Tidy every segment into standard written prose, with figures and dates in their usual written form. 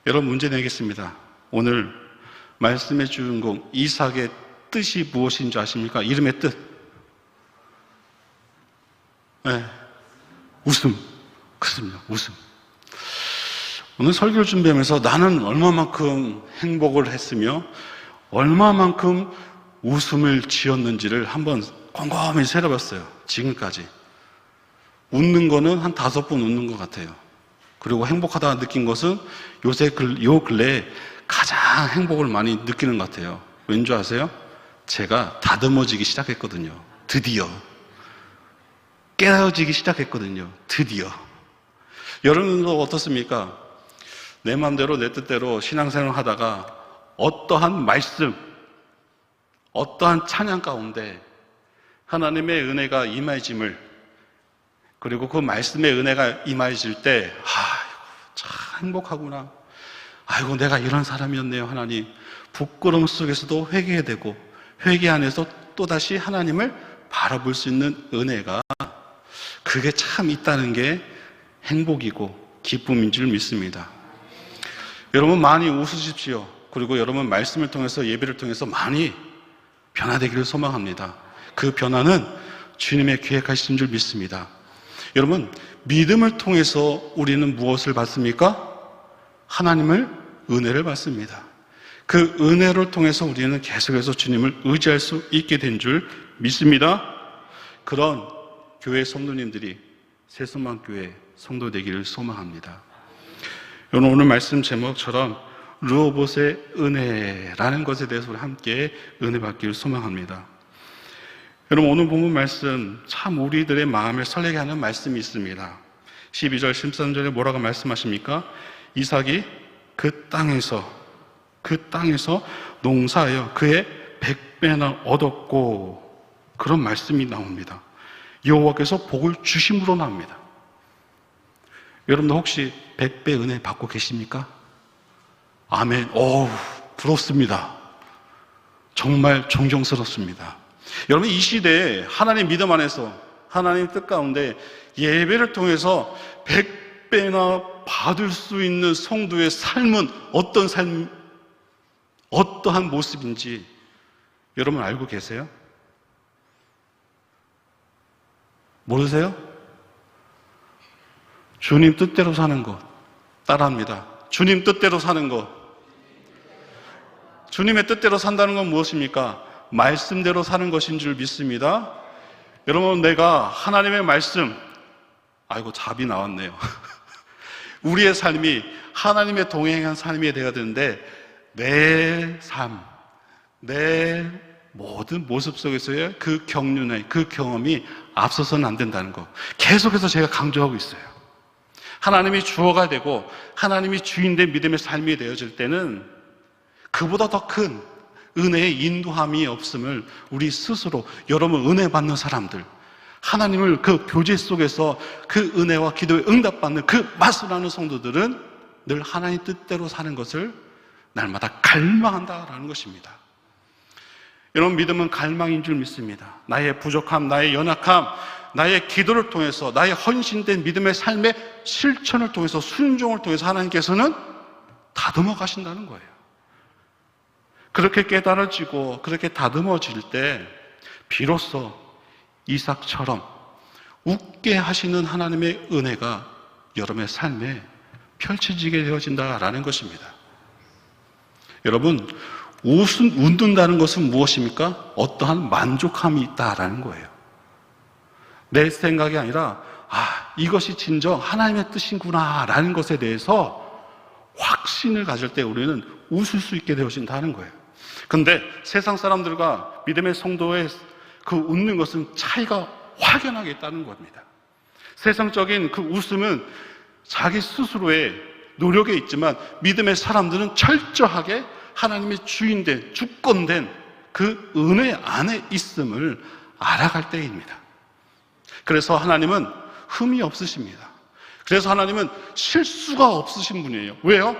여러분, 문제 내겠습니다. 오늘 말씀의 주인공 이삭의 뜻이 무엇인 줄 아십니까? 이름의 뜻. 네. 웃음. 그렇습니다. 웃음. 오늘 설교를 준비하면서 나는 얼마만큼 행복을 했으며 얼마만큼 웃음을 지었는지를 한번 곰곰이 세려봤어요. 지금까지. 웃는 거는 한 5번 웃는 것 같아요. 그리고 행복하다 느낀 것은 요 근래에 가장 행복을 많이 느끼는 것 같아요. 왠지 아세요? 제가 다듬어지기 시작했거든요. 드디어. 깨어지기 시작했거든요. 드디어. 여러분도 어떻습니까? 내 마음대로 내 뜻대로 신앙생활을 하다가 어떠한 말씀, 어떠한 찬양 가운데 하나님의 은혜가 임하짐을, 그리고 그 말씀의 은혜가 임하실 때 참 행복하구나. 아이고 내가 이런 사람이었네요. 하나님. 부끄러움 속에서도 회개해야 되고 회개 안에서 또다시 하나님을 바라볼 수 있는 은혜가, 그게 참 있다는 게 행복이고 기쁨인 줄 믿습니다. 여러분 많이 웃으십시오. 그리고 여러분 말씀을 통해서, 예배를 통해서 많이 변화되기를 소망합니다. 그 변화는 주님의 계획하신 줄 믿습니다. 여러분, 믿음을 통해서 우리는 무엇을 받습니까? 하나님을, 은혜를 받습니다. 그 은혜를 통해서 우리는 계속해서 주님을 의지할 수 있게 된 줄 믿습니다. 그런 교회 성도님들이 새소망교회 성도 되기를 소망합니다. 여러분, 오늘 말씀 제목처럼 르호봇의 은혜라는 것에 대해서 우리 함께 은혜 받기를 소망합니다. 여러분, 오늘 본문 말씀 참 우리들의 마음을 설레게 하는 말씀이 있습니다. 12절, 13절에 뭐라고 말씀하십니까? 이삭이 그 땅에서 농사하여 그의 100배나 얻었고, 그런 말씀이 나옵니다. 여호와께서 복을 주심으로 나옵니다. 여러분도 혹시 100배 은혜 받고 계십니까? 아멘. 부럽습니다. 정말 존경스럽습니다. 여러분, 이 시대에 하나님 믿음 안에서 하나님 뜻 가운데 예배를 통해서 100배나 받을 수 있는 성도의 삶은 어떠한 모습인지 여러분 알고 계세요? 모르세요? 주님 뜻대로 사는 것. 따라합니다. 주님 뜻대로 사는 것. 주님의 뜻대로 산다는 건 무엇입니까? 말씀대로 사는 것인 줄 믿습니다. 여러분, 내가 하나님의 말씀, 아이고 답이 나왔네요. 우리의 삶이 하나님의 동행한 삶이 되어야 되는데 내 삶, 내 모든 모습 속에서의 그 경륜의 그 경험이 앞서서는 안 된다는 거 계속해서 제가 강조하고 있어요. 하나님이 주어가 되고 하나님이 주인된 믿음의 삶이 되어질 때는 그보다 더 큰 은혜의 인도함이 없음을 우리 스스로, 여러분 은혜 받는 사람들, 하나님을 그 교제 속에서 그 은혜와 기도에 응답받는 그 맛을 아는 성도들은 늘 하나님 뜻대로 사는 것을 날마다 갈망한다라는 것입니다. 여러분, 믿음은 갈망인 줄 믿습니다. 나의 부족함, 나의 연약함, 나의 기도를 통해서, 나의 헌신된 믿음의 삶의 실천을 통해서, 순종을 통해서 하나님께서는 다듬어 가신다는 거예요. 그렇게 깨달아지고 그렇게 다듬어질 때 비로소 이삭처럼 웃게 하시는 하나님의 은혜가 여러분의 삶에 펼쳐지게 되어진다라는 것입니다. 여러분, 웃는다는 것은 무엇입니까? 어떠한 만족함이 있다라는 거예요. 내 생각이 아니라 이것이 진정 하나님의 뜻이구나 라는 것에 대해서 확신을 가질 때 우리는 웃을 수 있게 되어진다는 거예요. 그런데 세상 사람들과 믿음의 성도의 그 웃는 것은 차이가 확연하게 있다는 겁니다. 세상적인 그 웃음은 자기 스스로의 노력에 있지만 믿음의 사람들은 철저하게 하나님의 주인된, 주권된 그 은혜 안에 있음을 알아갈 때입니다. 그래서 하나님은 흠이 없으십니다. 그래서 하나님은 실수가 없으신 분이에요. 왜요?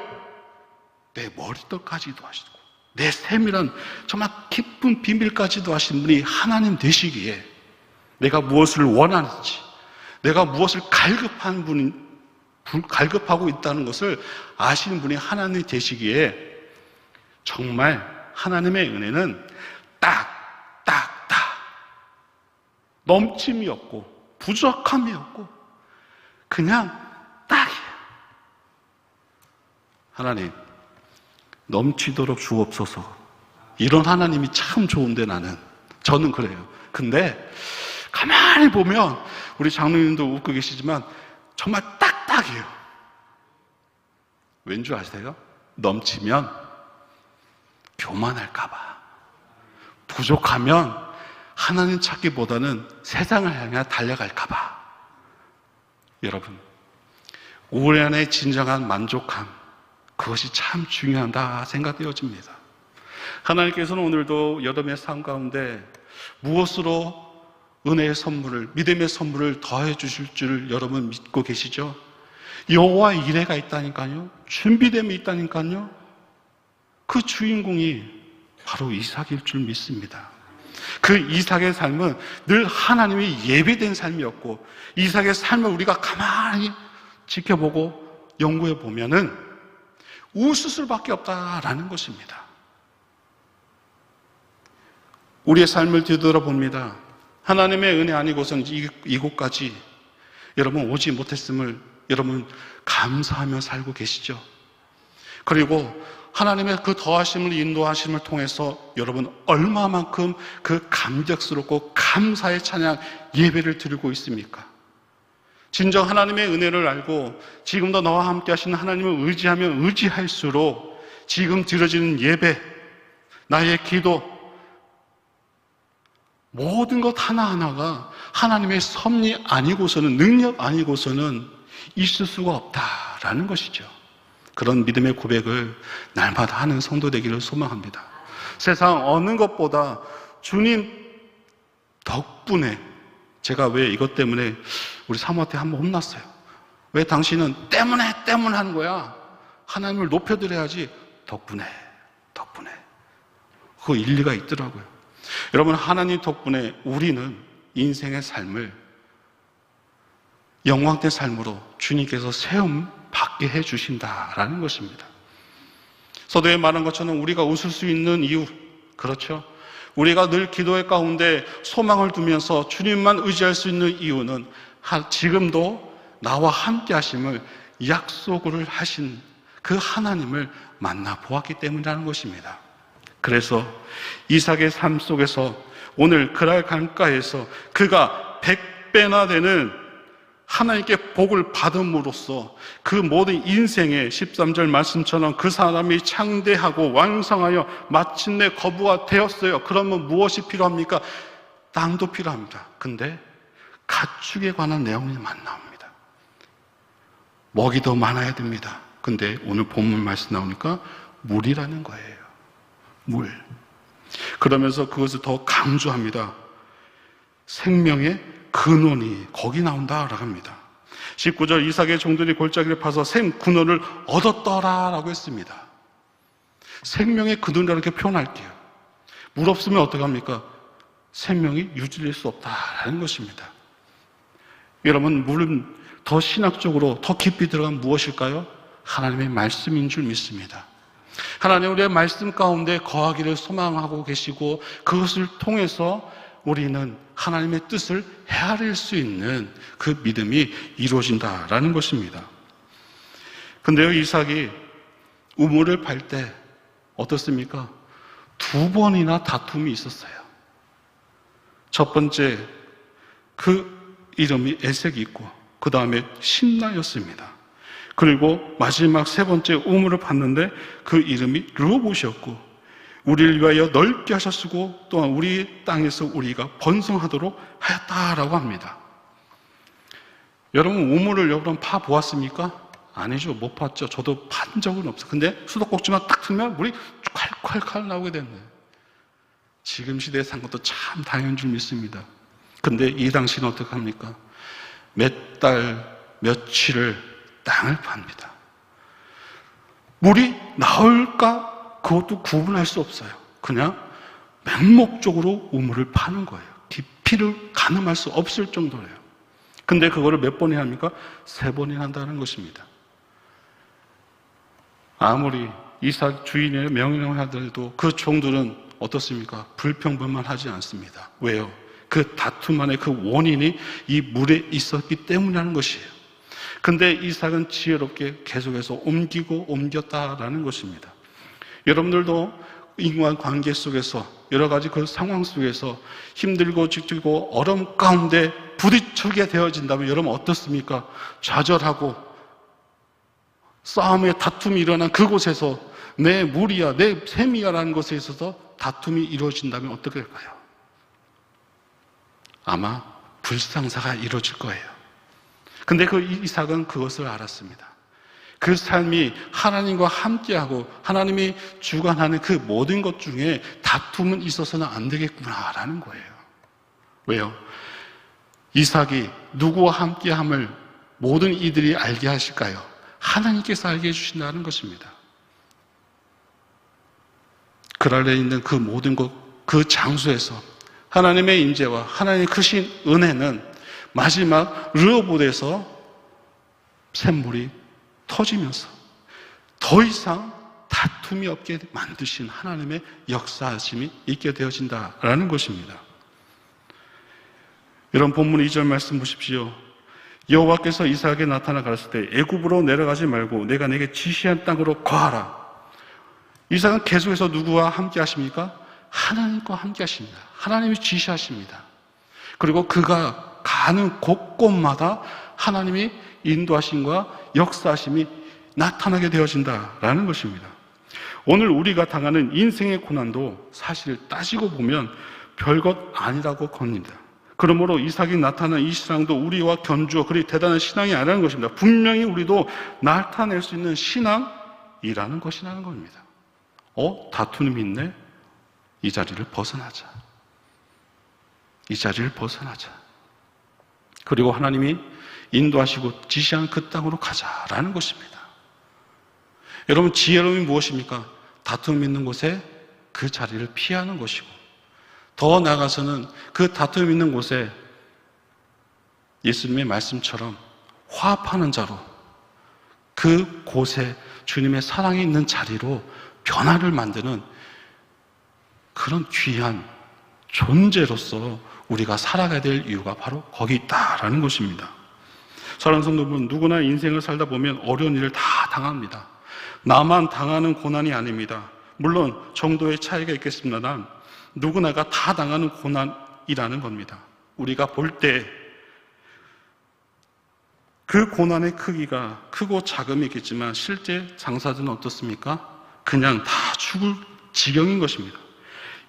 내 머리털까지도 아시고 내 세밀한 정말 깊은 비밀까지도 아신 분이 하나님 되시기에 내가 무엇을 원하는지, 내가 무엇을 갈급한 분인 갈급하고 있다는 것을 아시는 분이 하나님이 되시기에 정말 하나님의 은혜는 딱 넘침이 없고 부족함이 없고 그냥 딱이에요. 하나님 넘치도록 주옵소서. 이런 하나님이 참 좋은데 저는 그래요. 근데 가만히 보면 우리 장로님도 웃고 계시지만 정말 딱딱해요. 왠 줄 아세요? 넘치면 교만할까 봐. 부족하면 하나님 찾기보다는 세상을 향해 달려갈까 봐. 여러분, 우리 안에 진정한 만족함, 그것이 참 중요하다 생각되어집니다. 하나님께서는 오늘도 여러분의 삶 가운데 무엇으로 은혜의 선물을, 믿음의 선물을 더해 주실 줄 여러분 믿고 계시죠? 여호와의 이레가 있다니까요. 준비됨이 있다니까요. 그 주인공이 바로 이삭일 줄 믿습니다. 그 이삭의 삶은 늘 하나님이 예비된 삶이었고, 이삭의 삶을 우리가 가만히 지켜보고 연구해 보면은 웃을 수밖에 없다라는 것입니다. 우리의 삶을 뒤돌아봅니다. 하나님의 은혜 아니고서는 이곳까지 여러분 오지 못했음을 여러분 감사하며 살고 계시죠? 그리고 하나님의 그 더하심을 인도하심을 통해서 여러분 얼마만큼 그 감격스럽고 감사의 찬양 예배를 드리고 있습니까? 진정 하나님의 은혜를 알고 지금도 나와 함께 하시는 하나님을 의지하면 의지할수록 지금 드려지는 예배, 나의 기도, 모든 것 하나하나가 하나님의 섭리 아니고서는, 능력 아니고서는 있을 수가 없다라는 것이죠. 그런 믿음의 고백을 날마다 하는 성도 되기를 소망합니다. 세상 어느 것보다 주님 덕분에, 제가 왜 이것 때문에 우리 사모한테 한번 혼났어요. 왜 당신은 때문에 하는 거야? 하나님을 높여드려야지. 덕분에. 그 일리가 있더라고요. 여러분, 하나님 덕분에 우리는 인생의 삶을 영광된 삶으로 주님께서 세움 받게 해주신다라는 것입니다. 서두에 말한 것처럼 우리가 웃을 수 있는 이유, 그렇죠? 우리가 늘 기도의 가운데 소망을 두면서 주님만 의지할 수 있는 이유는 지금도 나와 함께 하심을 약속을 하신 그 하나님을 만나보았기 때문이라는 것입니다. 그래서 이삭의 삶 속에서 오늘 그랄 강가에서 그가 100배나 되는 하나님께 복을 받음으로써 그 모든 인생의 13절 말씀처럼 그 사람이 창대하고 왕성하여 마침내 거부가 되었어요. 그러면 무엇이 필요합니까? 땅도 필요합니다. 근데 가축에 관한 내용만 나옵니다. 먹이 더 많아야 됩니다. 근데 오늘 본문 말씀 나오니까 물이라는 거예요. 물. 그러면서 그것을 더 강조합니다. 생명의 근원이 거기 나온다라고 합니다. 19절 이삭의 종들이 골짜기를 파서 생 근원을 얻었더라라고 했습니다. 생명의 근원이라고 이렇게 표현할게요. 물 없으면 어떡합니까? 생명이 유지될 수 없다라는 것입니다. 여러분, 물은 더 신학적으로 더 깊이 들어가면 무엇일까요? 하나님의 말씀인 줄 믿습니다. 하나님 우리의 말씀 가운데 거하기를 소망하고 계시고 그것을 통해서 우리는 하나님의 뜻을 헤아릴 수 있는 그 믿음이 이루어진다라는 것입니다. 근데요, 이삭이 우물을 팔 때 어떻습니까? 2번이나 다툼이 있었어요. 첫 번째, 그 이름이 에색이 있고 그 다음에 신나였습니다. 그리고 마지막 세 번째 우물을 봤는데 그 이름이 르호봇이었고 우리를 위하여 넓게 하셨고 또한 우리 땅에서 우리가 번성하도록 하였다라고 합니다. 여러분, 우물을 여러분 파보았습니까? 아니죠. 못 봤죠. 저도 판 적은 없어요. 근데 수도꼭지만 딱 틀면 물이 콸콸콸 나오게 됐네. 지금 시대에 산 것도 참 당연한 줄 믿습니다. 근데 이 당시는 어떻게 합니까? 몇 달, 며칠을 땅을 팝니다. 물이 나올까? 그것도 구분할 수 없어요. 그냥 맹목적으로 우물을 파는 거예요. 깊이를 가늠할 수 없을 정도예요. 근데 그거를 몇 번이나 합니까? 3번이나 한다는 것입니다. 아무리 이삭 주인의 명령을 하더라도 그 종들은 어떻습니까? 불평불만 하지 않습니다. 왜요? 그 다툼 안에 그 원인이 이 물에 있었기 때문이라는 것이에요. 근데 이삭은 지혜롭게 계속해서 옮기고 옮겼다라는 것입니다. 여러분들도 인간 관계 속에서 여러 가지 그 상황 속에서 힘들고 지치고 어려움 가운데 부딪히게 되어진다면 여러분 어떻습니까? 좌절하고 싸움의 다툼이 일어난 그곳에서 내 무리야, 내 셈이야라는 것에 있어서 다툼이 이루어진다면 어떻게 될까요? 아마 불상사가 이루어질 거예요. 근데 그 이삭은 그것을 알았습니다. 그 삶이 하나님과 함께하고 하나님이 주관하는 그 모든 것 중에 다툼은 있어서는 안 되겠구나라는 거예요. 왜요? 이삭이 누구와 함께함을 모든 이들이 알게 하실까요? 하나님께서 알게 해주신다는 것입니다. 그랄에 있는 그 모든 것, 그 장소에서 하나님의 임재와 하나님의 크신 은혜는 마지막 르호봇에서 샘물이 터지면서 더 이상 다툼이 없게 만드신 하나님의 역사하심이 있게 되어진다라는 것입니다. 여러분 본문 2절 말씀 보십시오. 여호와께서 이삭에게 나타나 가르칠 때 애굽으로 내려가지 말고 내가 내게 지시한 땅으로 거하라. 이삭은 계속해서 누구와 함께 하십니까? 하나님과 함께 하십니다. 하나님이 지시하십니다. 그리고 그가 가는 곳곳마다 하나님이 인도하심과 역사하심이 나타나게 되어진다라는 것입니다. 오늘 우리가 당하는 인생의 고난도 사실 따지고 보면 별것 아니라고 겁니다. 그러므로 이삭이 나타난 이 신앙도 우리와 견주어 그리 대단한 신앙이 아니라는 것입니다. 분명히 우리도 나타낼 수 있는 신앙이라는 것이라는 겁니다. 다투는 있네? 이 자리를 벗어나자. 이 자리를 벗어나자. 그리고 하나님이 인도하시고 지시한 그 땅으로 가자라는 것입니다. 여러분 지혜로움이 무엇입니까? 다툼 있는 곳에 그 자리를 피하는 것이고 더 나아가서는 그 다툼 있는 곳에 예수님의 말씀처럼 화합하는 자로 그 곳에 주님의 사랑이 있는 자리로 변화를 만드는 그런 귀한 존재로서 우리가 살아가야 될 이유가 바로 거기 있다라는 것입니다. 사랑하는 성도분, 누구나 인생을 살다 보면 어려운 일을 다 당합니다. 나만 당하는 고난이 아닙니다. 물론 정도의 차이가 있겠습니다만 누구나가 다 당하는 고난이라는 겁니다. 우리가 볼 때 그 고난의 크기가 크고 작음이 있겠지만 실제 장사들은 어떻습니까? 그냥 다 죽을 지경인 것입니다.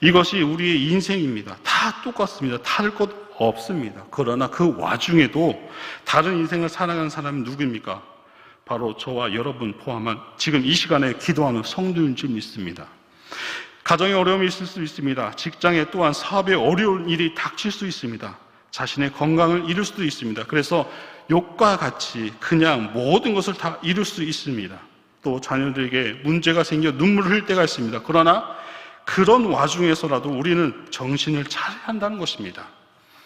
이것이 우리의 인생입니다. 다 똑같습니다. 다를 것 없습니다. 그러나 그 와중에도 다른 인생을 살아가는 사람이 누구입니까? 바로 저와 여러분 포함한 지금 이 시간에 기도하는 성도인 줄 믿습니다. 가정에 어려움이 있을 수 있습니다. 직장에 또한 사업에 어려운 일이 닥칠 수 있습니다. 자신의 건강을 잃을 수도 있습니다. 그래서 욕과 같이 그냥 모든 것을 다 잃을 수 있습니다. 또 자녀들에게 문제가 생겨 눈물을 흘릴 때가 있습니다. 그러나 그런 와중에서라도 우리는 정신을 차려야 한다는 것입니다.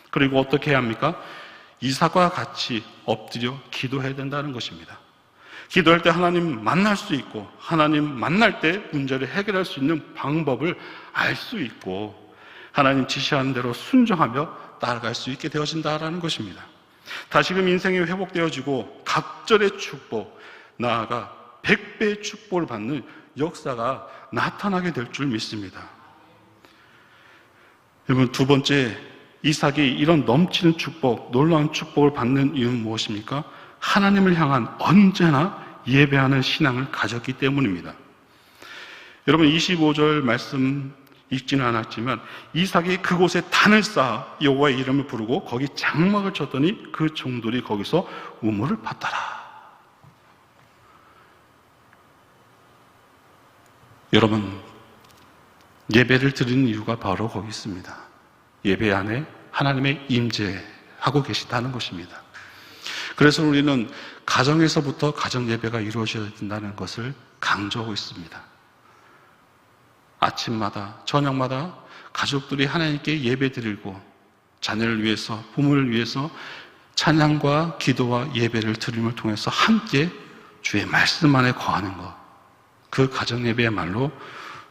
그리고 어떻게 해야 합니까? 이삭과 같이 엎드려 기도해야 된다는 것입니다. 기도할 때 하나님 만날 수 있고 하나님 만날 때 문제를 해결할 수 있는 방법을 알 수 있고 하나님 지시하는 대로 순종하며 따라갈 수 있게 되어진다는 것입니다. 다시금 인생이 회복되어지고 각절의 축복, 나아가 100배의 축복을 받는 역사가 나타나게 될 줄 믿습니다. 여러분 두 번째, 이삭이 이런 넘치는 축복, 놀라운 축복을 받는 이유는 무엇입니까? 하나님을 향한 언제나 예배하는 신앙을 가졌기 때문입니다. 여러분 25절 말씀 읽지는 않았지만 이삭이 그곳에 단을 쌓아 여호와의 이름을 부르고 거기 장막을 쳤더니 그 종들이 거기서 우물을 받더라. 여러분 예배를 드리는 이유가 바로 거기 있습니다. 예배 안에 하나님의 임재하고 계시다는 것입니다. 그래서 우리는 가정에서부터 가정 예배가 이루어져야 된다는 것을 강조하고 있습니다. 아침마다 저녁마다 가족들이 하나님께 예배 드리고 자녀를 위해서 부모를 위해서 찬양과 기도와 예배를 드림을 통해서 함께 주의 말씀 안에 거하는 것, 그 가정 예배야말로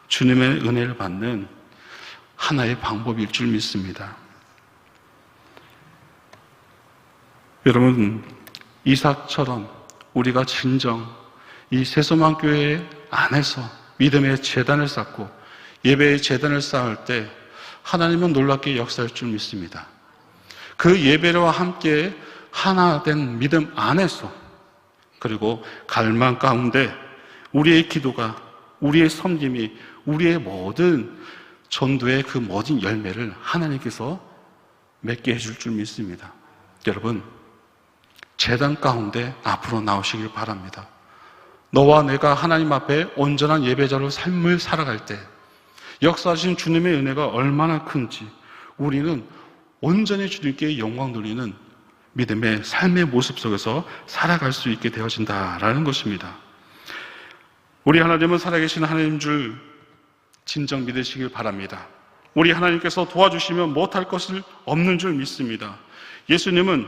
주님의 은혜를 받는 하나의 방법일 줄 믿습니다. 여러분, 이삭처럼 우리가 진정 이 새소망교회 안에서 믿음의 재단을 쌓고 예배의 재단을 쌓을 때 하나님은 놀랍게 역사할 줄 믿습니다. 그 예배와 함께 하나 된 믿음 안에서, 그리고 갈망 가운데 우리의 기도가, 우리의 섬김이, 우리의 모든 전도의 그 모든 열매를 하나님께서 맺게 해줄 줄 믿습니다. 여러분, 재단 가운데 앞으로 나오시길 바랍니다. 너와 내가 하나님 앞에 온전한 예배자로 삶을 살아갈 때 역사하신 주님의 은혜가 얼마나 큰지 우리는 온전히 주님께 영광 돌리는 믿음의 삶의 모습 속에서 살아갈 수 있게 되어진다라는 것입니다. 우리 하나님은 살아계신 하나님인 줄 진정 믿으시길 바랍니다. 우리 하나님께서 도와주시면 못할 것을 없는 줄 믿습니다. 예수님은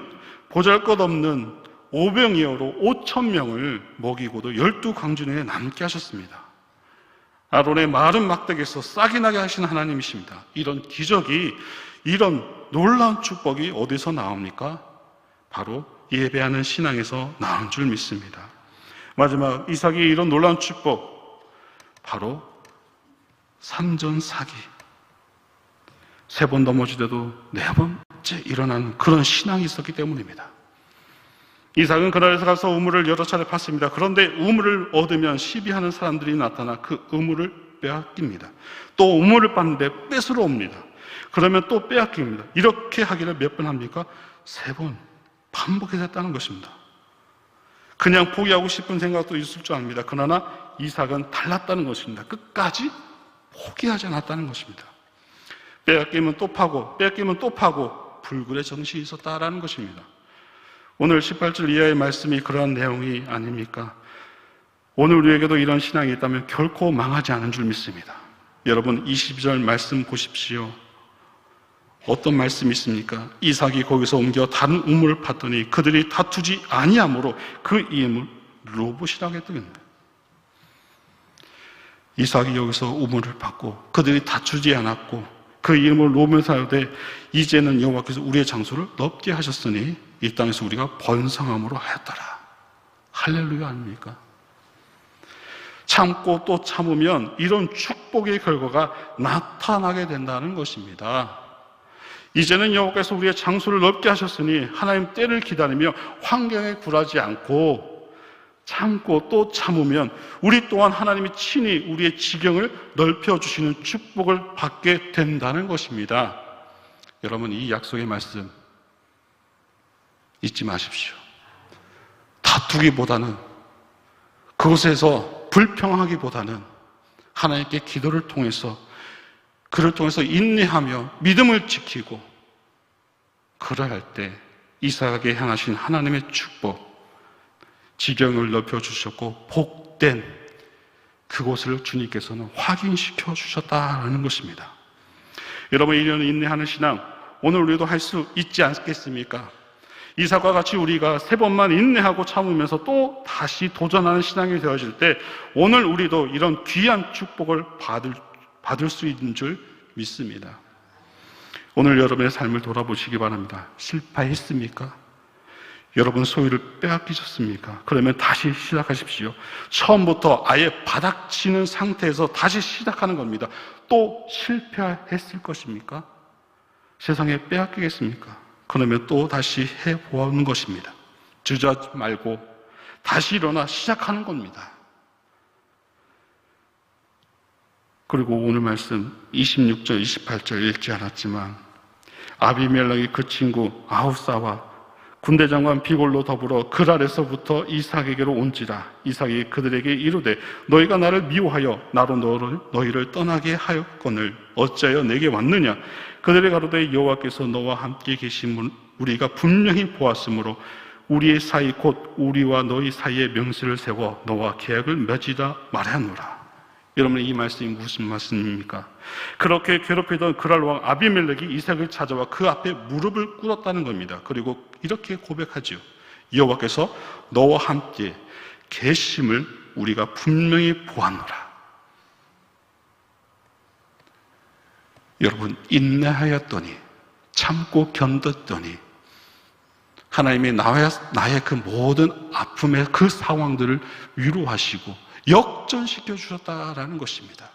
보잘것없는 오병이어로 5,000명을 먹이고도 12광주내에 남게 하셨습니다. 아론의 마른 막대기에서 싹이 나게 하신 하나님이십니다. 이런 기적이, 이런 놀라운 축복이 어디서 나옵니까? 바로 예배하는 신앙에서 나온 줄 믿습니다. 마지막, 이삭이 이런 놀라운 축복, 바로 산전사기, 3번 넘어지더라도 4번째 일어나는 그런 신앙이 있었기 때문입니다. 이삭은 그날에서 가서 우물을 여러 차례 팠습니다. 그런데 우물을 얻으면 시비하는 사람들이 나타나 그 우물을 빼앗깁니다. 또 우물을 팠는데 뺏으러 옵니다. 그러면 또 빼앗깁니다. 이렇게 하기를 몇 번 합니까? 3번 반복해서 했다는 것입니다. 그냥 포기하고 싶은 생각도 있을 줄 압니다. 그러나 이삭은 달랐다는 것입니다. 끝까지 포기하지 않았다는 것입니다. 빼앗기면 또 파고, 빼앗기면 또 파고, 불굴의 정신이 있었다라는 것입니다. 오늘 18절 이하의 말씀이 그러한 내용이 아닙니까? 오늘 우리에게도 이런 신앙이 있다면 결코 망하지 않은 줄 믿습니다. 여러분, 22절 말씀 보십시오. 어떤 말씀이 있습니까? 이삭이 거기서 옮겨 다른 우물을 팠더니 그들이 다투지 아니하므로 그 이름을 로봇이라고 했더니, 이삭이 여기서 우물을 팠고 그들이 다투지 않았고 그 이름을 로봇 하되 이제는 여호와께서 우리의 장소를 넓게 하셨으니 이 땅에서 우리가 번성함으로 하였더라. 할렐루야 아닙니까? 참고 또 참으면 이런 축복의 결과가 나타나게 된다는 것입니다. 이제는 여호와께서 우리의 장소를 넓게 하셨으니 하나님 때를 기다리며 환경에 굴하지 않고 참고 또 참으면 우리 또한 하나님이 친히 우리의 지경을 넓혀주시는 축복을 받게 된다는 것입니다. 여러분, 이 약속의 말씀 잊지 마십시오. 다투기보다는, 그곳에서 불평하기보다는 하나님께 기도를 통해서, 그를 통해서 인내하며 믿음을 지키고, 그러할 때 이삭에게 향하신 하나님의 축복, 지경을 넓혀주셨고 복된 그곳을 주님께서는 확인시켜 주셨다는 것입니다. 여러분, 이런 인내하는 신앙 오늘 우리도 할 수 있지 않겠습니까? 이삭과 같이 우리가 3번만 인내하고 참으면서 또 다시 도전하는 신앙이 되어질 때 오늘 우리도 이런 귀한 축복을 받을 수 있는 줄 믿습니다. 오늘 여러분의 삶을 돌아보시기 바랍니다. 실패했습니까? 여러분 소유를 빼앗기셨습니까? 그러면 다시 시작하십시오. 처음부터 아예 바닥치는 상태에서 다시 시작하는 겁니다. 또 실패했을 것입니까? 세상에 빼앗기겠습니까? 그러면 또 다시 해보는 것입니다. 주저하지 말고 다시 일어나 시작하는 겁니다. 그리고 오늘 말씀 26절, 28절 읽지 않았지만 아비멜렉이 그 친구 아홉사와 군대장관 비골로 더불어 그 아래서부터 이삭에게로 온지라. 이삭이 그들에게 이르되 너희가 나를 미워하여 나로 너희를 떠나게 하였거늘 어찌하여 내게 왔느냐. 그들이 가로되 여호와께서 너와 함께 계심을 우리가 분명히 보았으므로 우리의 사이 곧 우리와 너희 사이에 명세를 세워 너와 계약을 맺으라 말하노라. 여러분, 이 말씀이 무슨 말씀입니까? 그렇게 괴롭히던 그랄 왕 아비멜렉이 이삭을 찾아와 그 앞에 무릎을 꿇었다는 겁니다. 그리고 이렇게 고백하죠. 여호와께서 너와 함께 계심을 우리가 분명히 보았노라. 여러분, 인내하였더니, 참고 견뎠더니 하나님이 나의 그 모든 아픔의 그 상황들을 위로하시고 역전시켜 주셨다라는 것입니다.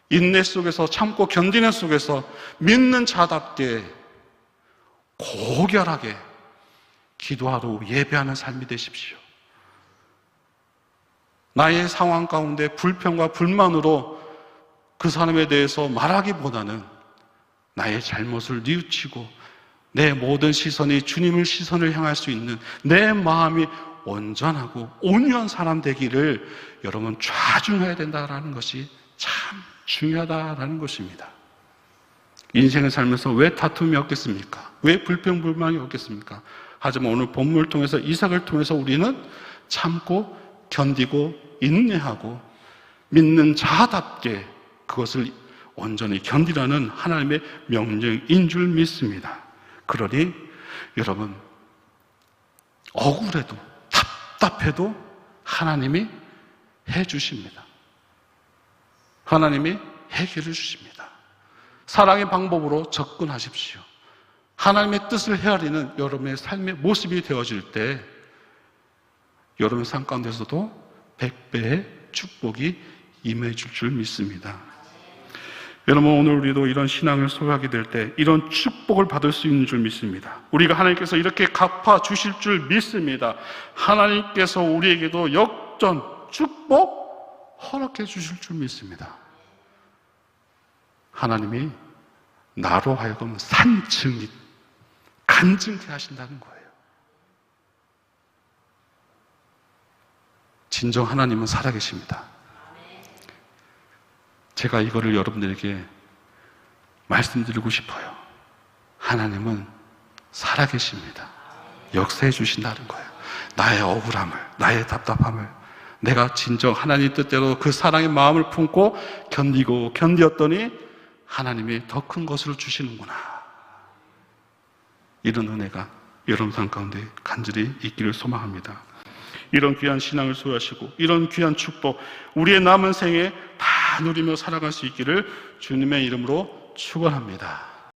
인내 속에서, 참고 견디는 속에서 믿는 자답게 고결하게 기도하러 예배하는 삶이 되십시오. 나의 상황 가운데 불평과 불만으로 그 사람에 대해서 말하기보다는 나의 잘못을 뉘우치고 내 모든 시선이 주님의 시선을 향할 수 있는 내 마음이 온전하고 온유한 사람 되기를 여러분 좌중해야 된다는 것이 참 중요하다라는 것입니다. 인생을 살면서 왜 다툼이 없겠습니까? 왜 불평불만이 없겠습니까? 하지만 오늘 본문을 통해서, 이삭을 통해서 우리는 참고 견디고 인내하고 믿는 자답게 그것을 온전히 견디라는 하나님의 명령인 줄 믿습니다. 그러니 여러분, 억울해도 답답해도 하나님이 해주십니다. 하나님이 해결해 주십니다. 사랑의 방법으로 접근하십시오. 하나님의 뜻을 헤아리는 여러분의 삶의 모습이 되어질 때 여러분의 삶 가운데서도 100배의 축복이 임해질 줄 믿습니다. 여러분, 오늘 우리도 이런 신앙을 소유하게 될 때 이런 축복을 받을 수 있는 줄 믿습니다. 우리가 하나님께서 이렇게 갚아 주실 줄 믿습니다. 하나님께서 우리에게도 역전 축복 허락해 주실 줄 믿습니다. 하나님이 나로 하여금 산증이 간증케 하신다는 거예요. 진정 하나님은 살아계십니다. 제가 이거를 여러분들에게 말씀드리고 싶어요. 하나님은 살아계십니다. 역사해 주신다는 거예요. 나의 억울함을, 나의 답답함을 내가 진정 하나님 뜻대로 그 사랑의 마음을 품고 견디고 견디었더니 하나님이 더 큰 것을 주시는구나. 이런 은혜가 여러분 삶 가운데 간절히 있기를 소망합니다. 이런 귀한 신앙을 소유하시고 이런 귀한 축복 우리의 남은 생에 다 누리며 살아갈 수 있기를 주님의 이름으로 축원합니다.